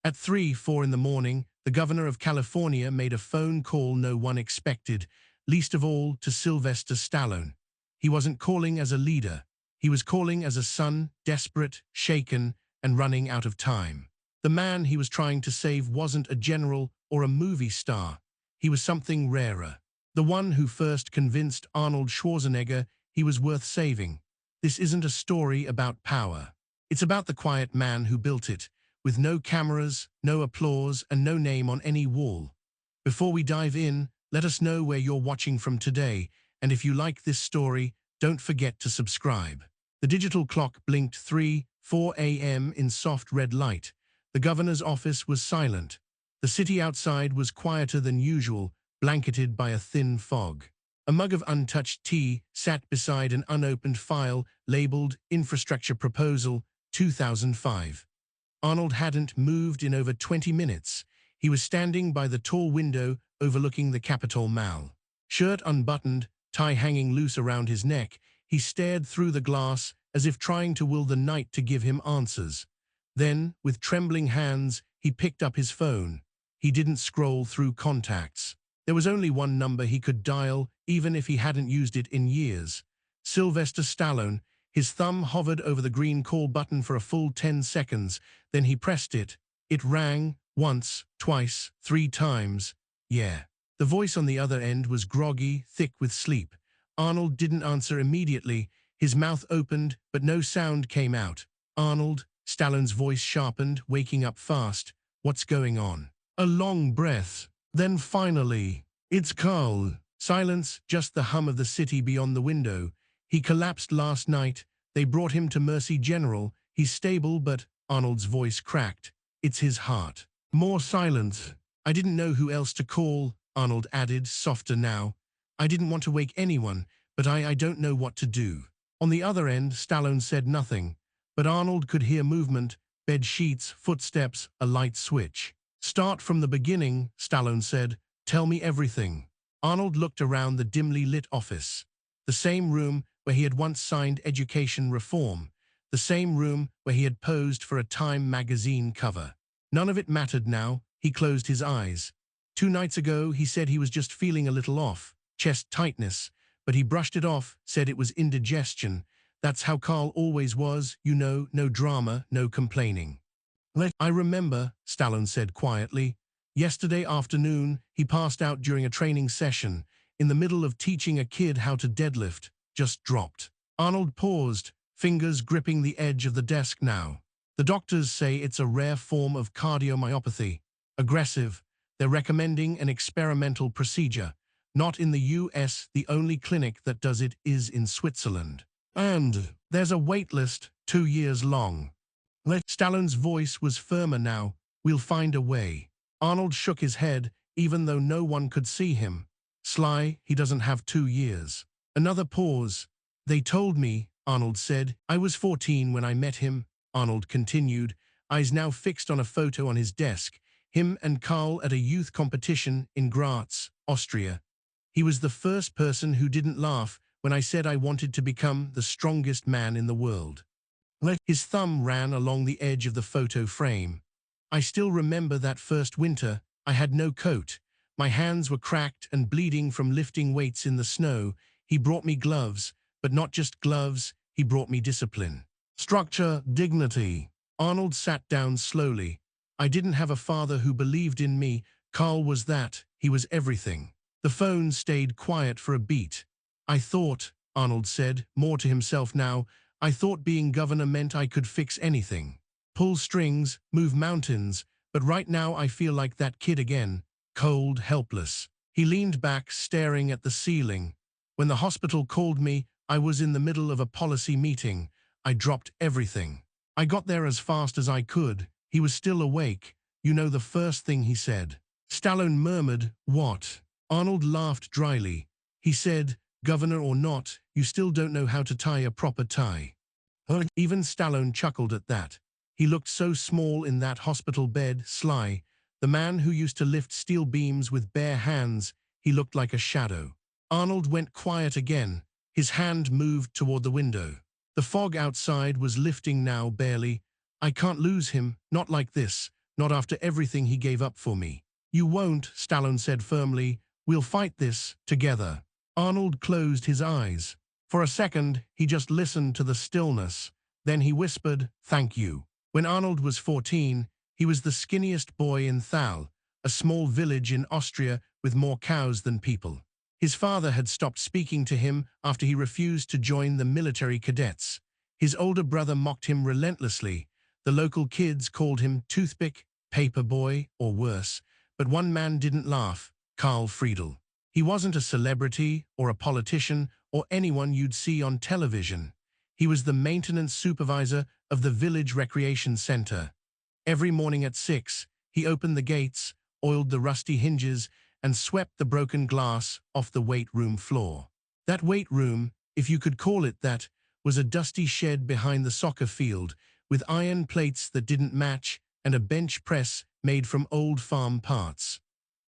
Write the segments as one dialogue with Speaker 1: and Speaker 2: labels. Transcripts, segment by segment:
Speaker 1: At 3:04 in the morning, the governor of California made a phone call no one expected, least of all to Sylvester Stallone. He wasn't calling as a leader. He was calling as a son, desperate, shaken, and running out of time. The man he was trying to save wasn't a general or a movie star. He was something rarer. The one who first convinced Arnold Schwarzenegger he was worth saving. This isn't a story about power. It's about the quiet man who built it, with no cameras, no applause, and no name on any wall. Before we dive in, let us know where you're watching from today, and if you like this story, don't forget to subscribe. The digital clock blinked 3:04 a.m. in soft red light. The governor's office was silent. The city outside was quieter than usual, blanketed by a thin fog. A mug of untouched tea sat beside an unopened file labeled Infrastructure Proposal 2005. Arnold hadn't moved in over 20 minutes. He was standing by the tall window overlooking the Capitol Mall. Shirt unbuttoned, tie hanging loose around his neck, he stared through the glass as if trying to will the night to give him answers. Then, with trembling hands, he picked up his phone. He didn't scroll through contacts. There was only one number he could dial, even if he hadn't used it in years. Sylvester Stallone. His thumb hovered over the green call button for a full 10 seconds, then he pressed it. It rang, once, twice, 3 times. Yeah. The voice on the other end was groggy, thick with sleep. Arnold didn't answer immediately. His mouth opened, but no sound came out. Arnold, Stallone's voice sharpened, waking up fast. What's going on? A long breath. Then finally, it's Karl. Silence, just the hum of the city beyond the window. He collapsed last night. They brought him to Mercy General. He's stable, but Arnold's voice cracked. It's his heart. More silence. I didn't know who else to call, Arnold added, softer now. I didn't want to wake anyone, but I don't know what to do. On the other end, Stallone said nothing, but Arnold could hear movement, bed sheets, footsteps, a light switch. Start from the beginning, Stallone said. Tell me everything. Arnold looked around the dimly lit office. The same room where he had once signed education reform. The same room where he had posed for a Time magazine cover. None of it mattered now. He closed his eyes. 2 nights ago, he said he was just feeling a little off, chest tightness, but he brushed it off, said it was indigestion. That's how Karl always was, you know, no drama, no complaining. I remember, Stallone said quietly. Yesterday afternoon, he passed out during a training session, in the middle of teaching a kid how to deadlift, just dropped. Arnold paused, fingers gripping the edge of the desk now. The doctors say it's a rare form of cardiomyopathy. Aggressive. They're recommending an experimental procedure. Not in the US, the only clinic that does it is in Switzerland. And there's a wait list 2 years long. Stallone's voice was firmer now. We'll find a way. Arnold shook his head, even though no one could see him. Sly, he doesn't have 2 years. Another pause. They told me, Arnold said. I was 14 when I met him, Arnold continued, eyes now fixed on a photo on his desk. Him and Karl at a youth competition in Graz, Austria. He was the first person who didn't laugh when I said I wanted to become the strongest man in the world. His thumb ran along the edge of the photo frame. I still remember that first winter. I had no coat. My hands were cracked and bleeding from lifting weights in the snow. He brought me gloves, but not just gloves, he brought me discipline. Structure, dignity. Arnold sat down slowly. I didn't have a father who believed in me. Karl was that. He was everything. The phone stayed quiet for a beat. I thought, Arnold said, more to himself now, I thought being governor meant I could fix anything. Pull strings, move mountains, but right now I feel like that kid again, cold, helpless. He leaned back, staring at the ceiling. When the hospital called me, I was in the middle of a policy meeting. I dropped everything. I got there as fast as I could. He was still awake. You know the first thing he said. Stallone murmured, "What?" Arnold laughed dryly. He said, "Governor or not, you still don't know how to tie a proper tie." Even Stallone chuckled at that. He looked so small in that hospital bed, Sly, the man who used to lift steel beams with bare hands. He looked like a shadow. Arnold went quiet again. His hand moved toward the window. The fog outside was lifting now, barely. I can't lose him, not like this. not after everything he gave up for me. You won't, Stallone said firmly. We'll fight this together. Arnold closed his eyes. For a second, he just listened to the stillness. Then he whispered, "Thank you." When Arnold was 14, he was the skinniest boy in Thal, a small village in Austria with more cows than people. His father had stopped speaking to him after he refused to join the military cadets. His older brother mocked him relentlessly. The local kids called him Toothpick, Paper Boy, or worse. But one man didn't laugh, Karl Friedl. He wasn't a celebrity or a politician or anyone you'd see on television. He was the maintenance supervisor of the village recreation center. Every morning at 6, he opened the gates, oiled the rusty hinges, and swept the broken glass off the weight room floor. That weight room, if you could call it that, was a dusty shed behind the soccer field, with iron plates that didn't match and a bench press made from old farm parts.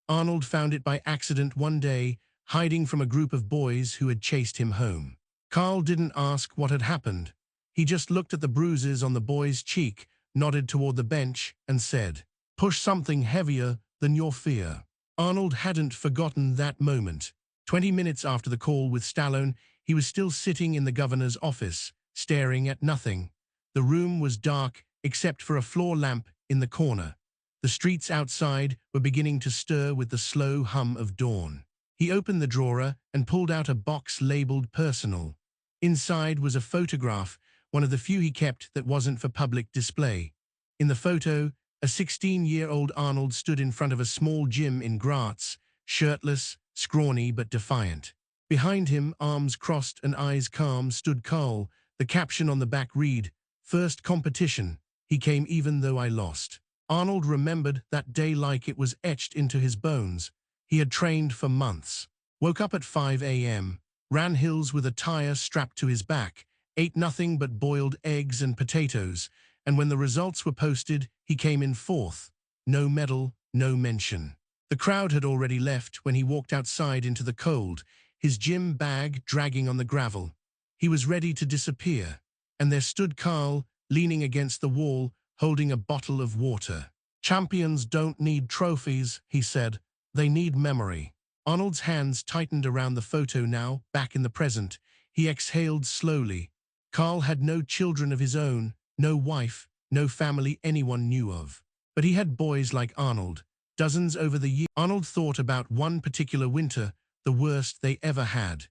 Speaker 1: Arnold found it by accident one day, hiding from a group of boys who had chased him home. Karl didn't ask what had happened. He just looked at the bruises on the boy's cheek, nodded toward the bench, and said, "Push something heavier than your fear." Arnold hadn't forgotten that moment. 20 minutes after the call with Stallone, he was still sitting in the governor's office, staring at nothing. The room was dark, except for a floor lamp in the corner. The streets outside were beginning to stir with the slow hum of dawn. He opened the drawer and pulled out a box labeled personal. Inside was a photograph, one of the few he kept that wasn't for public display. In the photo, a 16-year-old Arnold stood in front of a small gym in Graz, shirtless, scrawny but defiant. Behind him, arms crossed and eyes calm, stood Karl. The caption on the back read, "First competition. He came even though I lost." Arnold remembered that day like it was etched into his bones. He had trained for months. Woke up at 5 a.m., ran hills with a tire strapped to his back, ate nothing but boiled eggs and potatoes, and when the results were posted, he came in fourth. No medal, no mention. The crowd had already left when he walked outside into the cold, his gym bag dragging on the gravel. He was ready to disappear. And there stood Karl, leaning against the wall, holding a bottle of water. "Champions don't need trophies," he said. "They need memory." Arnold's hands tightened around the photo now, back in the present. He exhaled slowly. Karl had no children of his own, no wife, no family anyone knew of. But he had boys like Arnold, dozens over the years. Arnold thought about one particular winter, the worst they ever had.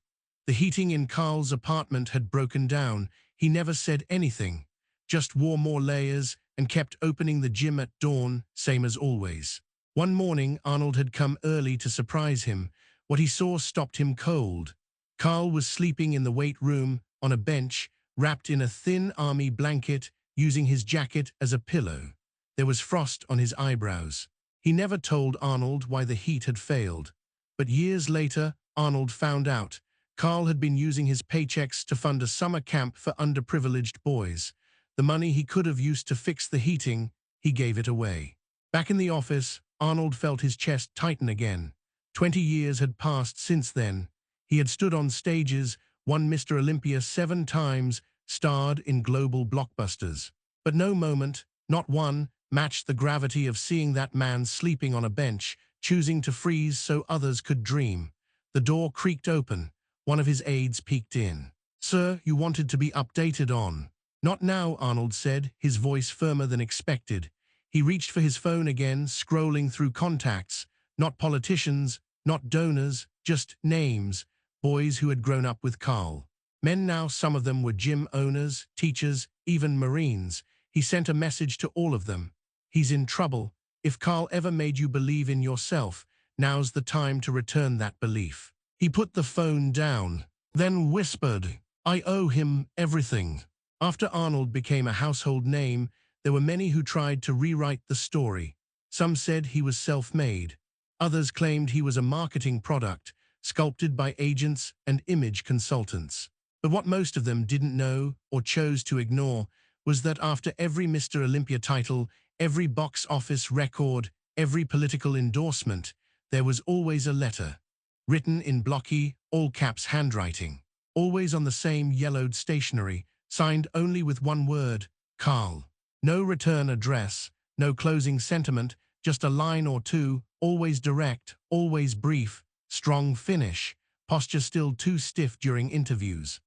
Speaker 1: The heating in Karl's apartment had broken down. He never said anything, just wore more layers and kept opening the gym at dawn, same as always. One morning, Arnold had come early to surprise him. What he saw stopped him cold. Karl was sleeping in the weight room, on a bench, wrapped in a thin army blanket, using his jacket as a pillow. There was frost on his eyebrows. He never told Arnold why the heat had failed. But years later, Arnold found out. Karl had been using his paychecks to fund a summer camp for underprivileged boys. The money he could have used to fix the heating, he gave it away. Back in the office, Arnold felt his chest tighten again. 20 years had passed since then. He had stood on stages, won Mr. Olympia 7 times, starred in global blockbusters. But no moment, not one, matched the gravity of seeing that man sleeping on a bench, choosing to freeze so others could dream. The door creaked open. One of his aides peeked in. "Sir, you wanted to be updated on." "Not now," Arnold said, his voice firmer than expected. He reached for his phone again, scrolling through contacts. Not politicians, not donors, just names. Boys who had grown up with Karl. Men now, some of them were gym owners, teachers, even Marines. He sent a message to all of them. "He's in trouble. If Karl ever made you believe in yourself, now's the time to return that belief." He put the phone down, then whispered, "I owe him everything." After Arnold became a household name, there were many who tried to rewrite the story. Some said he was self-made. Others claimed he was a marketing product, sculpted by agents and image consultants. But what most of them didn't know or chose to ignore was that after every Mr. Olympia title, every box office record, every political endorsement, there was always a letter, written in blocky, all-caps handwriting, always on the same yellowed stationery, signed only with one word, Karl. No return address, No closing sentiment, just a line or two, always direct, always brief, strong finish, posture still too stiff during interviews.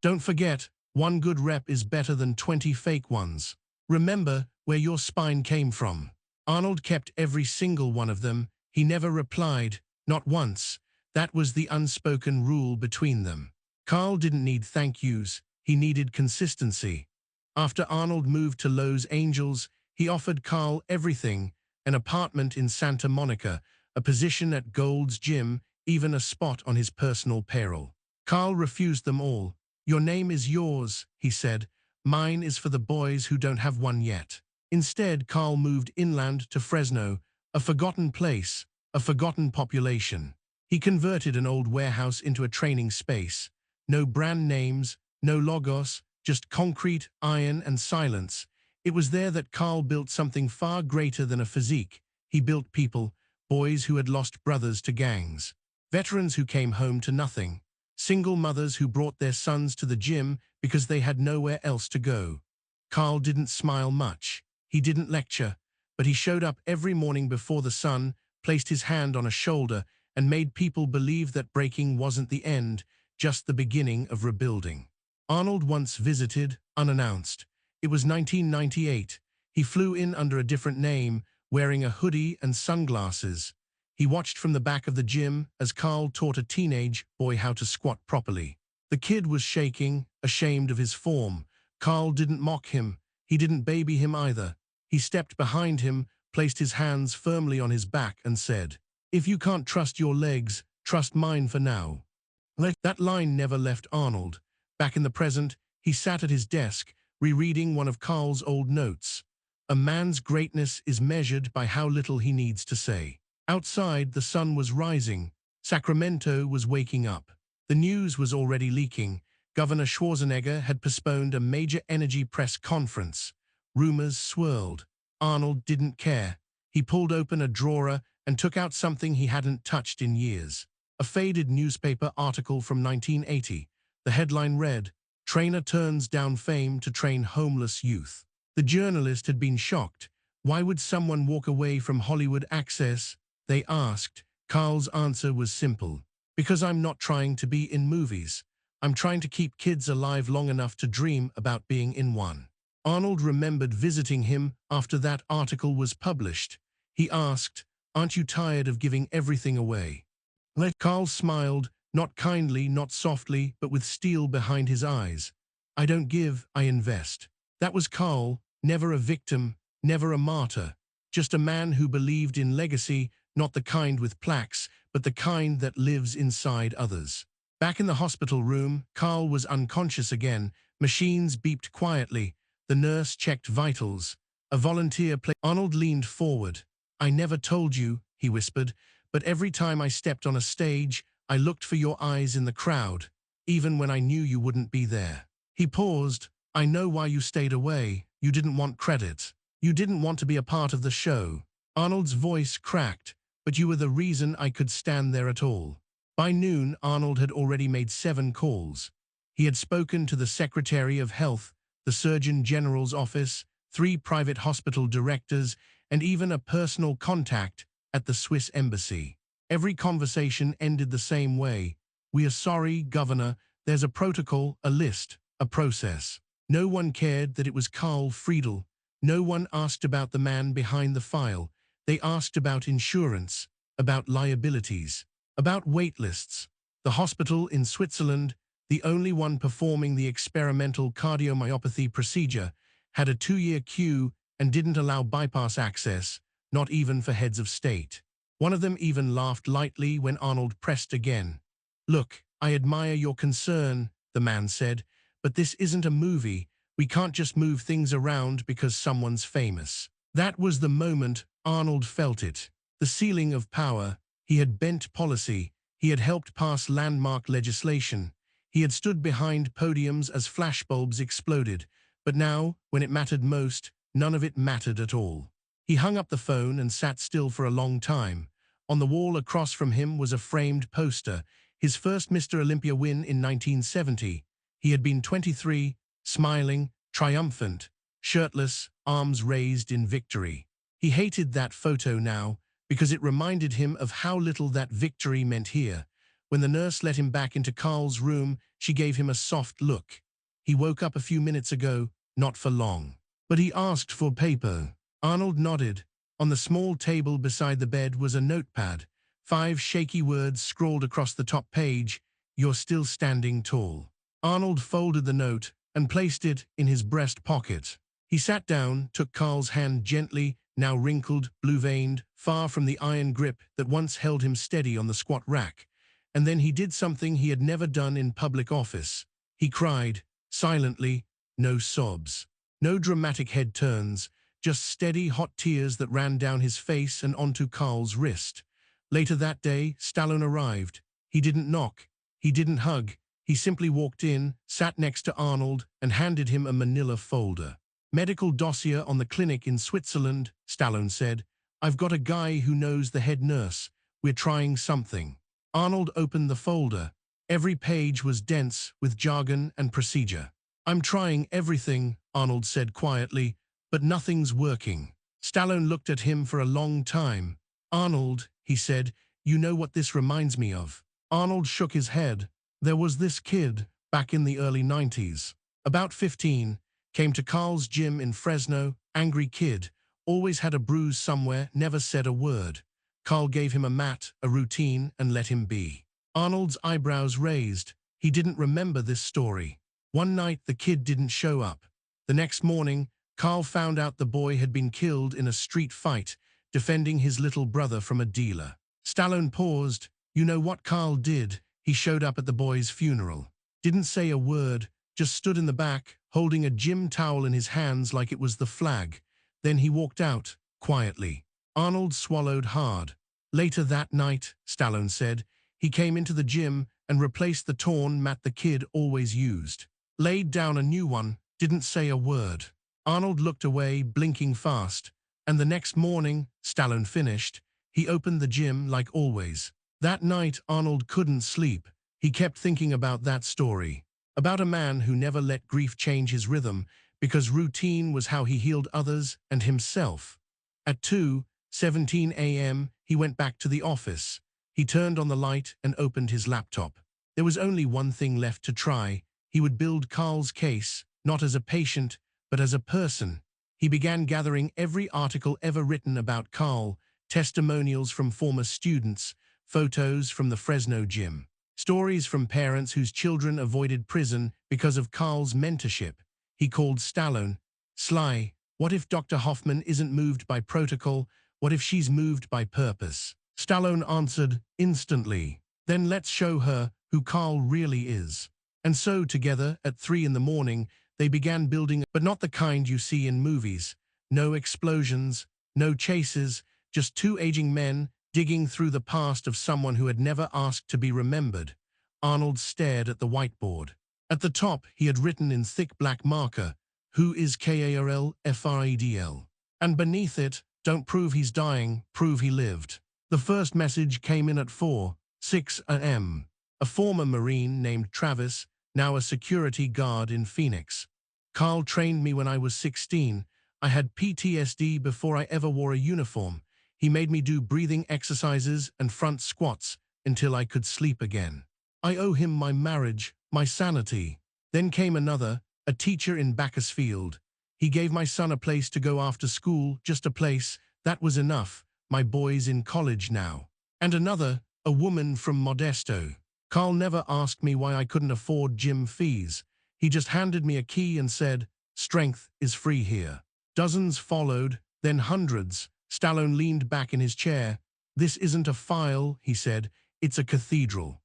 Speaker 1: Don't forget, one good rep is better than 20 fake ones. Remember where your spine came from. Arnold kept every single one of them. He never replied, not once. That was the unspoken rule between them. Karl didn't need thank yous, he needed consistency. After Arnold moved to Los Angeles, he offered Karl everything, an apartment in Santa Monica, a position at Gold's Gym, even a spot on his personal payroll. Karl refused them all. Your name is yours, he said. Mine is for the boys who don't have one yet. Instead, Karl moved inland to Fresno, a forgotten place, a forgotten population. He converted an old warehouse into a training space. No brand names, no logos, just concrete, iron, and silence. It was there that Karl built something far greater than a physique. He built people, boys who had lost brothers to gangs, veterans who came home to nothing, single mothers who brought their sons to the gym because they had nowhere else to go. Karl didn't smile much. He didn't lecture, but he showed up every morning before the sun, placed his hand on a shoulder, and made people believe that breaking wasn't the end, just the beginning of rebuilding. Arnold once visited, unannounced. It was 1998. He flew in under a different name, wearing a hoodie and sunglasses. He watched from the back of the gym as Karl taught a teenage boy how to squat properly. The kid was shaking, ashamed of his form. Karl didn't mock him. He didn't baby him either. He stepped behind him, placed his hands firmly on his back and said, "If you can't trust your legs, trust mine for now." That line never left Arnold. Back in the present, he sat at his desk, rereading one of Karl's old notes. A man's greatness is measured by how little he needs to say. Outside, the sun was rising. Sacramento was waking up. The news was already leaking. Governor Schwarzenegger had postponed a major energy press conference. Rumors swirled. Arnold didn't care. He pulled open a drawer and took out something he hadn't touched in years. A faded newspaper article from 1980. The headline read, "Trainer turns down fame to train homeless youth." The journalist had been shocked. Why would someone walk away from Hollywood access? They asked. Karl's answer was simple. Because I'm not trying to be in movies. I'm trying to keep kids alive long enough to dream about being in one. Arnold remembered visiting him after that article was published. He asked, "Aren't you tired of giving everything away?" Karl smiled, not kindly, not softly, but with steel behind his eyes. "I don't give, I invest." That was Karl, never a victim, never a martyr. Just a man who believed in legacy, not the kind with plaques, but the kind that lives inside others. Back in the hospital room, Karl was unconscious again. Machines beeped quietly. The nurse checked vitals. A volunteer played. Arnold leaned forward. "I never told you," he whispered, "but every time I stepped on a stage, I looked for your eyes in the crowd, even when I knew you wouldn't be there." He paused. "I know why you stayed away. You didn't want credit. You didn't want to be a part of the show." Arnold's voice cracked. "But you were the reason I could stand there at all." By noon, Arnold had already made 7 calls. He had spoken to the Secretary of Health, the Surgeon General's office, 3 private hospital directors, and even a personal contact at the Swiss embassy. Every conversation ended the same way. "We are sorry, Governor. There's a protocol, a list, a process." No one cared that it was Karl Friedl. No one asked about the man behind the file. They asked about insurance, about liabilities, about wait lists. The hospital in Switzerland, the only one performing the experimental cardiomyopathy procedure, had a 2-year queue and didn't allow bypass access, not even for heads of state. One of them even laughed lightly when Arnold pressed again. "Look, I admire your concern," the man said, "but this isn't a movie. We can't just move things around because someone's famous." That was the moment Arnold felt it. The ceiling of power. He had bent policy. He had helped pass landmark legislation. He had stood behind podiums as flashbulbs exploded. But now, when it mattered most, none of it mattered at all. He hung up the phone and sat still for a long time. On the wall across from him was a framed poster, his first Mr. Olympia win in 1970. He had been 23, smiling, triumphant, shirtless, arms raised in victory. He hated that photo now because it reminded him of how little that victory meant here. When the nurse let him back into Karl's room, she gave him a soft look. He woke up a few minutes ago, not for long. But he asked for paper. Arnold nodded. On the small table beside the bed was a notepad. 5 shaky words scrawled across the top page, "You're still standing tall." Arnold folded the note and placed it in his breast pocket. He sat down, took Karl's hand gently, now wrinkled, blue-veined, far from the iron grip that once held him steady on the squat rack. And then he did something he had never done in public office. He cried, silently, no sobs. No dramatic head turns, just steady hot tears that ran down his face and onto Karl's wrist. Later that day, Stallone arrived. He didn't knock. He didn't hug. He simply walked in, sat next to Arnold, and handed him a manila folder. "Medical dossier on the clinic in Switzerland," Stallone said. "I've got a guy who knows the head nurse. We're trying something." Arnold opened the folder. Every page was dense with jargon and procedure. "I'm trying everything," Arnold said quietly, "but nothing's working." Stallone looked at him for a long time. "Arnold," he said, "you know what this reminds me of?" Arnold shook his head. "There was this kid, back in the early 90s. About 15, came to Karl's gym in Fresno, angry kid, always had a bruise somewhere, never said a word. Karl gave him a mat, a routine, and let him be." Arnold's eyebrows raised. He didn't remember this story. One night the kid didn't show up. The next morning, Karl found out the boy had been killed in a street fight, defending his little brother from a dealer. Stallone paused. "You know what Karl did? He showed up at the boy's funeral. Didn't say a word, just stood in the back, holding a gym towel in his hands like it was the flag. Then he walked out, quietly." Arnold swallowed hard. "Later that night," Stallone said, "he came into the gym and replaced the torn mat the kid always used. Laid down a new one, didn't say a word." Arnold looked away, blinking fast. "And the next morning," Stallone finished, "he opened the gym like always." That night Arnold couldn't sleep. He kept thinking about that story. About a man who never let grief change his rhythm because routine was how he healed others and himself. At 2:17 a.m., he went back to the office. He turned on the light and opened his laptop. There was only one thing left to try. He would build Karl's case, not as a patient, but as a person. He began gathering every article ever written about Karl, testimonials from former students, photos from the Fresno gym, stories from parents whose children avoided prison because of Karl's mentorship. He called Stallone. "Sly, what if Dr. Hoffman isn't moved by protocol? What if she's moved by purpose?" Stallone answered instantly. "Then let's show her who Karl really is." And so together, at 3 in the morning, they began building, but not the kind you see in movies. No explosions, no chases, just 2 aging men digging through the past of someone who had never asked to be remembered. Arnold stared at the whiteboard. At the top, he had written in thick black marker, "Who is Karl Friedl?" And beneath it, "Don't prove he's dying, prove he lived." The first message came in at 4:06 a.m. A former Marine named Travis, now a security guard in Phoenix. "Karl trained me when I was 16. I had PTSD before I ever wore a uniform. He made me do breathing exercises and front squats until I could sleep again. I owe him my marriage, my sanity." Then came another, a teacher in Bakersfield. "He gave my son a place to go after school, just a place. That was enough. My boy's in college now." And another, a woman from Modesto. "Karl never asked me why I couldn't afford gym fees. He just handed me a key and said, 'Strength is free here.'" Dozens followed, then hundreds. Stallone leaned back in his chair. "This isn't a file," he said. "It's a cathedral."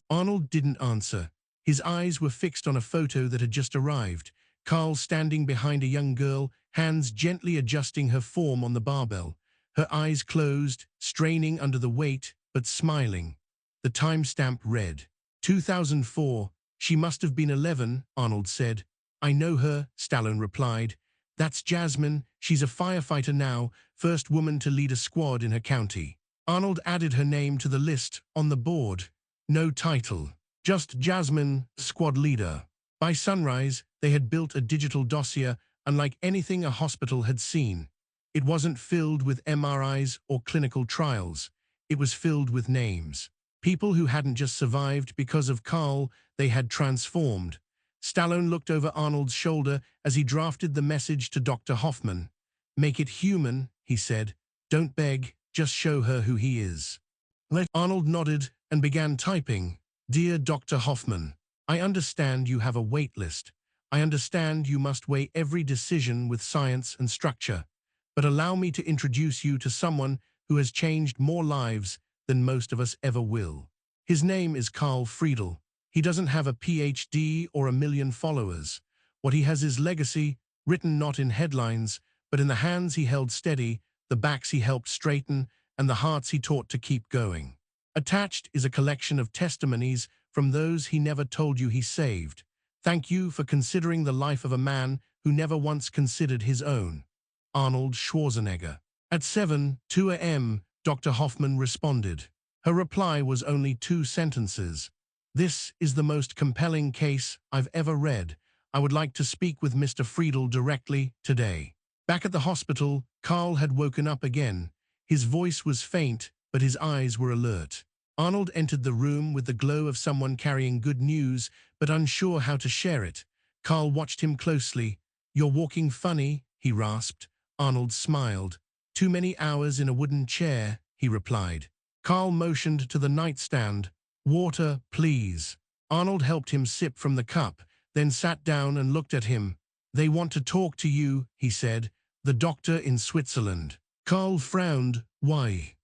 Speaker 1: Arnold didn't answer. His eyes were fixed on a photo that had just arrived. Karl standing behind a young girl, hands gently adjusting her form on the barbell. Her eyes closed, straining under the weight, but smiling. The timestamp read, 2004. "She must have been 11, Arnold said. "I know her," Stallone replied. "That's Jasmine. She's a firefighter now, first woman to lead a squad in her county." Arnold added her name to the list on the board. No title, just Jasmine, squad leader. By sunrise, they had built a digital dossier unlike anything a hospital had seen. It wasn't filled with MRIs or clinical trials. It was filled with names. People who hadn't just survived because of Karl, they had transformed. Stallone looked over Arnold's shoulder as he drafted the message to Dr. Hoffman. "Make it human," he said. "Don't beg, just show her who he is." Arnold nodded and began typing. "Dear Dr. Hoffman, I understand you have a wait list. I understand you must weigh every decision with science and structure. But allow me to introduce you to someone who has changed more lives than most of us ever will. His name is Karl Friedl. He doesn't have a PhD or a million followers. What he has is legacy, written not in headlines, but in the hands he held steady, the backs he helped straighten, and the hearts he taught to keep going. Attached is a collection of testimonies from those he never told you he saved. Thank you for considering the life of a man who never once considered his own. Arnold Schwarzenegger." At 7:02 a.m., Dr. Hoffman responded. Her reply was only 2 sentences. "This is the most compelling case I've ever read. I would like to speak with Mr. Friedl directly today." Back at the hospital, Karl had woken up again. His voice was faint, but his eyes were alert. Arnold entered the room with the glow of someone carrying good news, but unsure how to share it. Karl watched him closely. "You're walking funny," he rasped. Arnold smiled. "Too many hours in a wooden chair," he replied. Karl motioned to the nightstand. "Water, please." Arnold helped him sip from the cup, then sat down and looked at him. "They want to talk to you," he said. "The doctor in Switzerland." Karl frowned. "Why?"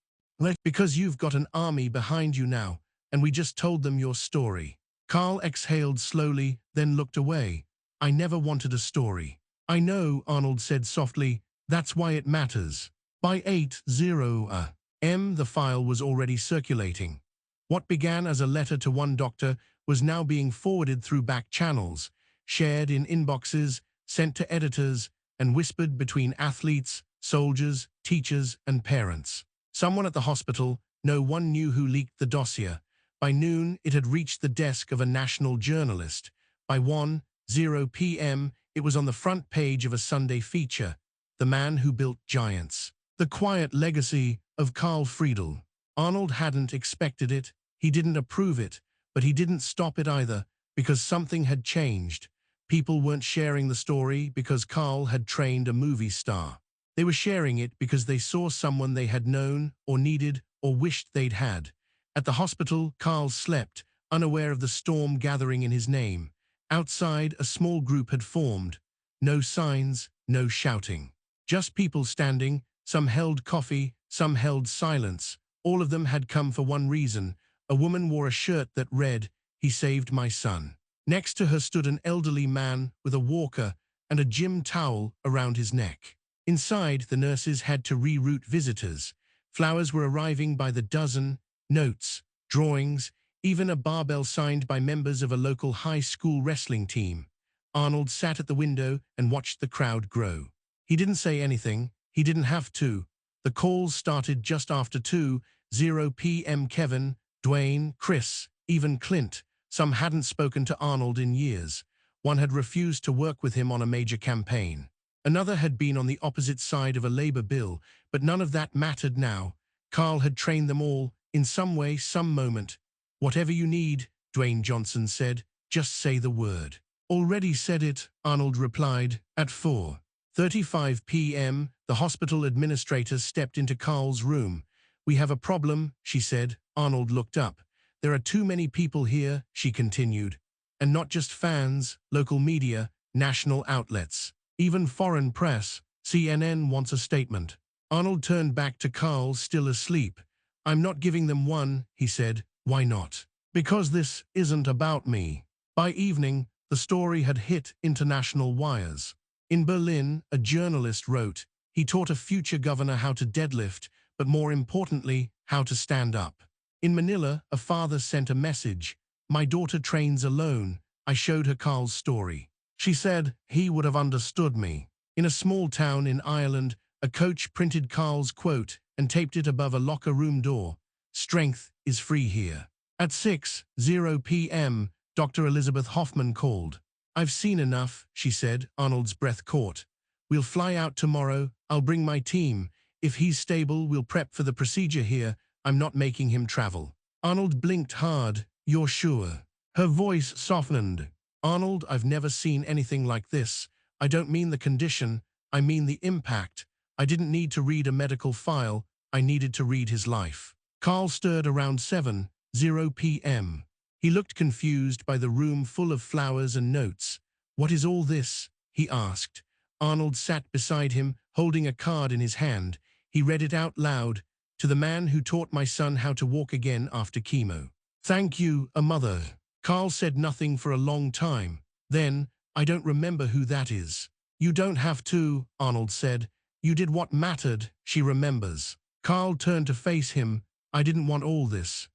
Speaker 1: "Because you've got an army behind you now, and we just told them your story." Karl exhaled slowly, then looked away. "I never wanted a story." "I know," Arnold said softly. "That's why it matters." By 8:00 a.m., the file was already circulating. What began as a letter to one doctor was now being forwarded through back channels, shared in inboxes, sent to editors, and whispered between athletes, soldiers, teachers, and parents. Someone at the hospital, no one knew who leaked the dossier. By noon, it had reached the desk of a national journalist. By 1:00 p.m., it was on the front page of a Sunday feature, "The Man Who Built Giants." The quiet legacy of Karl Friedl. Arnold hadn't expected it, he didn't approve it, but he didn't stop it either, because something had changed. People weren't sharing the story because Karl had trained a movie star. They were sharing it because they saw someone they had known or needed or wished they'd had. At the hospital, Karl slept, unaware of the storm gathering in his name. Outside, a small group had formed. No signs, no shouting. Just people standing, some held coffee, some held silence. All of them had come for one reason. A woman wore a shirt that read, "He saved my son." Next to her stood an elderly man with a walker and a gym towel around his neck. Inside, the nurses had to reroute visitors. Flowers were arriving by the dozen, notes, drawings, even a barbell signed by members of a local high school wrestling team. Arnold sat at the window and watched the crowd grow. He didn't say anything. He didn't have to. The calls started just after 2:00 p.m. Kevin, Dwayne, Chris, even Clint. Some hadn't spoken to Arnold in years. One had refused to work with him on a major campaign. Another had been on the opposite side of a labor bill, but none of that mattered now. Karl had trained them all, in some way, some moment. "Whatever you need," Dwayne Johnson said, "just say the word." "Already said it," Arnold replied. At 4:35 p.m., the hospital administrator stepped into Karl's room. "We have a problem," she said. Arnold looked up. "There are too many people here," she continued. "And not just fans, local media, national outlets. Even foreign press. CNN wants a statement." Arnold turned back to Karl, still asleep. "I'm not giving them one," he said. "Why not?" "Because this isn't about me." By evening, the story had hit international wires. In Berlin, a journalist wrote, "He taught a future governor how to deadlift, but more importantly, how to stand up." In Manila, a father sent a message, "My daughter trains alone. I showed her Karl's story. She said he would have understood me." In a small town in Ireland, a coach printed Karl's quote and taped it above a locker room door. "Strength is free here." At 6:00 p.m., Dr. Elizabeth Hoffman called. "I've seen enough," she said. Arnold's breath caught. We'll fly out tomorrow. I'll bring my team. If he's stable, we'll prep for the procedure here. I'm not making him travel. Arnold blinked hard. You're sure? Her voice softened. Arnold, I've never seen anything like this. I don't mean the condition. I mean the impact. I didn't need to read a medical file. I needed to read his life. Karl stirred around 7:00 p.m. He looked confused by the room full of flowers and notes. What is all this? He asked. Arnold sat beside him, holding a card in his hand. He read it out loud. To the man who taught my son how to walk again after chemo. Thank you, a mother. Karl said nothing for a long time. Then, I don't remember who that is. You don't have to, Arnold said. You did what mattered, she remembers. Karl turned to face him. I didn't want all this.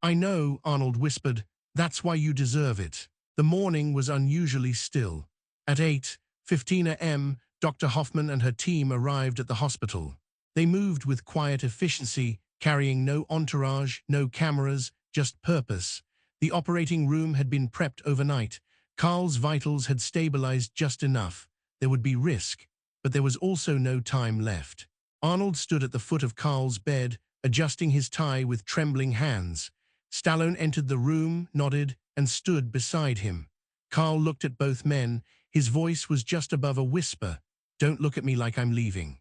Speaker 1: I know, Arnold whispered. That's why you deserve it. The morning was unusually still. At 8:15 a.m., Dr. Hoffman and her team arrived at the hospital. They moved with quiet efficiency, carrying no entourage, no cameras, just purpose. The operating room had been prepped overnight. Karl's vitals had stabilized just enough. There would be risk, but there was also no time left. Arnold stood at the foot of Karl's bed, adjusting his tie with trembling hands. Stallone entered the room, nodded, and stood beside him. Karl looked at both men. His voice was just above a whisper. Don't look at me like I'm leaving.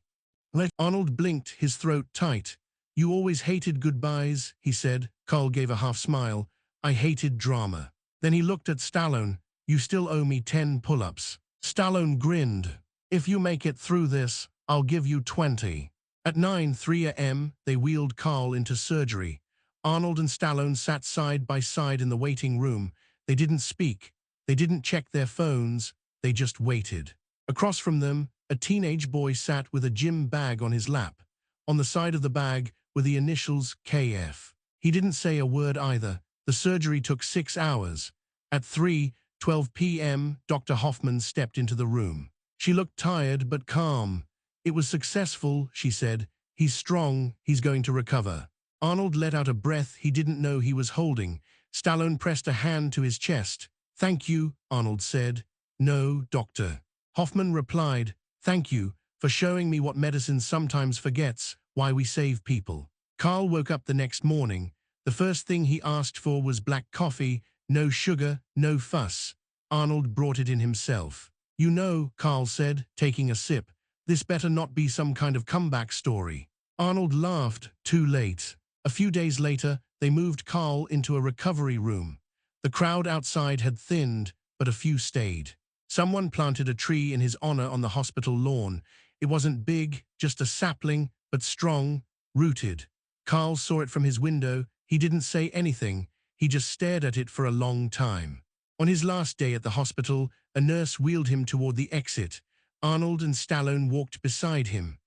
Speaker 1: Arnold blinked, his throat tight. You always hated goodbyes, he said. Karl gave a half smile. I hated drama. Then he looked at Stallone. You still owe me 10 pull-ups. Stallone grinned. If you make it through this, I'll give you 20. At 9:03 a.m., they wheeled Karl into surgery. Arnold and Stallone sat side by side in the waiting room. They didn't speak. They didn't check their phones. They just waited. Across from them, a teenage boy sat with a gym bag on his lap. On the side of the bag were the initials KF. He didn't say a word either. The surgery took 6 hours. At 3:12 p.m., Dr. Hoffman stepped into the room. She looked tired but calm. It was successful, she said. He's strong. He's going to recover. Arnold let out a breath he didn't know he was holding. Stallone pressed a hand to his chest. Thank you, Arnold said. No, doctor. Hoffman replied, thank you for showing me what medicine sometimes forgets, why we save people. Karl woke up the next morning. The first thing he asked for was black coffee, no sugar, no fuss. Arnold brought it in himself. You know, Karl said, taking a sip, this better not be some kind of comeback story. Arnold laughed. Too late. A few days later, they moved Karl into a recovery room. The crowd outside had thinned, but a few stayed. Someone planted a tree in his honor on the hospital lawn. It wasn't big, just a sapling, but strong, rooted. Karl saw it from his window. He didn't say anything. He just stared at it for a long time. On his last day at the hospital, a nurse wheeled him toward the exit. Arnold and Stallone walked beside him.